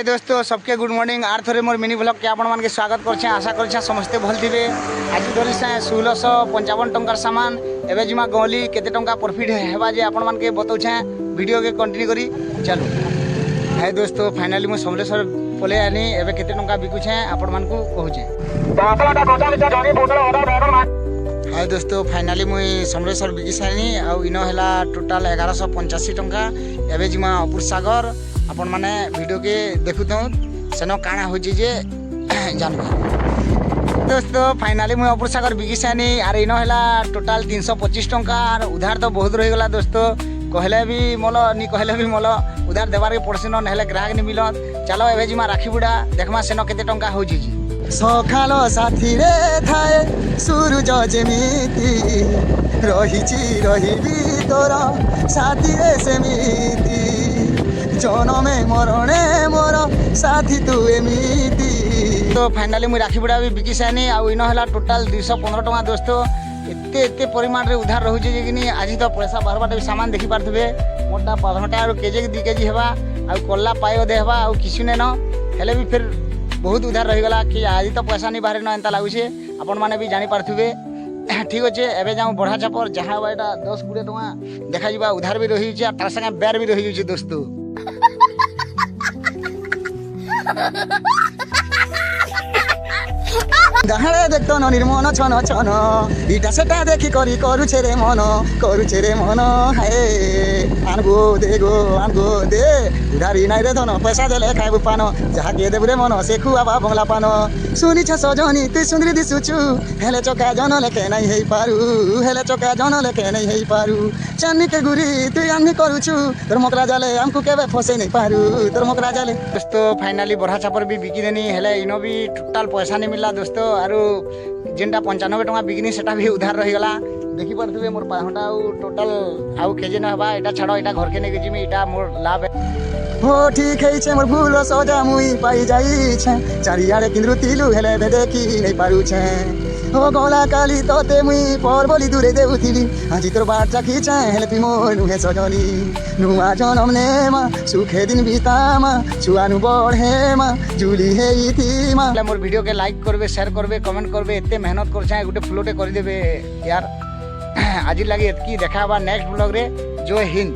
हाय दोस्तों सबके good morning are थोड़े मोर मिनी ब्लॉग के आपण मान के स्वागत करछे। आशा करछे समस्ते भल थिबे। आज धरि 1655 टंकार सामान एबे जिमा गली केते टंका प्रॉफिट हेबा जे आपण मान के बताउछे। वीडियो के कंटिन्यू करी चलो। हाय दोस्तों फाइनली मु समलेश्वर पले आनी एबे केते टंका बिकुछे आपण मान को कहूछे। हाय दोस्तों फाइनली मुई समलेश्वर बिकी सानी आ इनो हैला टोटल 1185 टंका। एबे जिमा अपुर सागर आपण माने वीडियो के देखुत सेनो काना होची जे जानबे। दोस्तों फाइनली मुई अपुर सागर बिकी सानी आर इनो हैला टोटल 325 टंका। आर उधार तो बहुत रही गला दोस्तों, कहले भी मोल नी कहले भी मोल उधार देबार के पड़सी न हेले ग्राहक नि मिलत। चलो एबे जिमा राखी बुड़ा देखमा सेनो केते टंका होची जी। सखाल साथी रे थाए सूरज जेमिति रहिछि रहिबी तोर साथी रे सेमिति जनमे मरणे मोर साथी तू एमिति। तो फाइनली मुई राखी बुड़ा भी बिकी सानी आ इनो हैला टोटल 215 टंका। दोस्तों एते परिमाण रे उधार रहुछि जे कि आज तो पैसा बार बार भी सामान देखि पारथबे। मोटा 5 घंटा और केजे 2 केजी हेबा आ कोल्ला पायो दे हेबा आ किछु ने न हेले भी फिर बहुत उधार रही गला कि आज तो पैसा नहीं बाहर न एंता लागुछे। आपण माने भी जानि पारथुबे। ठीक अच्छे एबे जाऊँ बढ़ा चापर जहाँ एटा 10-20 टंका देखा जावा उधार भी रही छै तार संगे बेर भी रही छै दोस्तों। गाहड़े देखतो न निर्मन छन छन इटा सेटा देखी करी करूछे रे मन हाय आनगो दे उधारी नाई रे धन पैसा देले खाइबु पान जहा के देबु रे मन से खुआबा बंगला पान। सुनी छ सजनी तु सुंदरी दिसुछु हेले चका जन लेके नहीं हेई पारू चन्नी के गुरी तु अन्नी करूछु तोर मकरा जाले हमकु केबे फसे नहीं पारू तोर मकरा जाले। दोस्तों फाइनली बढ़ा चापर भी बिकी देनी हेले इनो भी टोटल पैसा नहीं मिलला दोस्तों। आरु जेनटा 95 टंका बिकनी सेटा भी उधार रही गला। देखि परथुबे मोर 5 घंटा टोटल आउ केजे न हबा एटा छाड़ो एटा घर के नै जिमी एटा मोर लाभ हो ठीक है छे मोर भूल सजा मुई पाई जाई छे चारियारे किंद्रु तिलु हेले बे देखी नहीं पारू छे हो गला काली तोते मुई पर बोली दूरे देउथिली आजि तोर बाट चाखी छे हेले तुई मोर नुहे सजनी नुआ जनम ने मा सुखे दिन बीतामा छुआनु बढ़े मा जुली हेइथी मा। मोर वीडियो के लाइक करबे शेयर करबे कमेंट करबे एते मेहनत करछे गुटे फ्लोटे कर देबे यार। आज लगी एतकी देखा नेक्स्ट ब्लॉग रे। जय हिंद।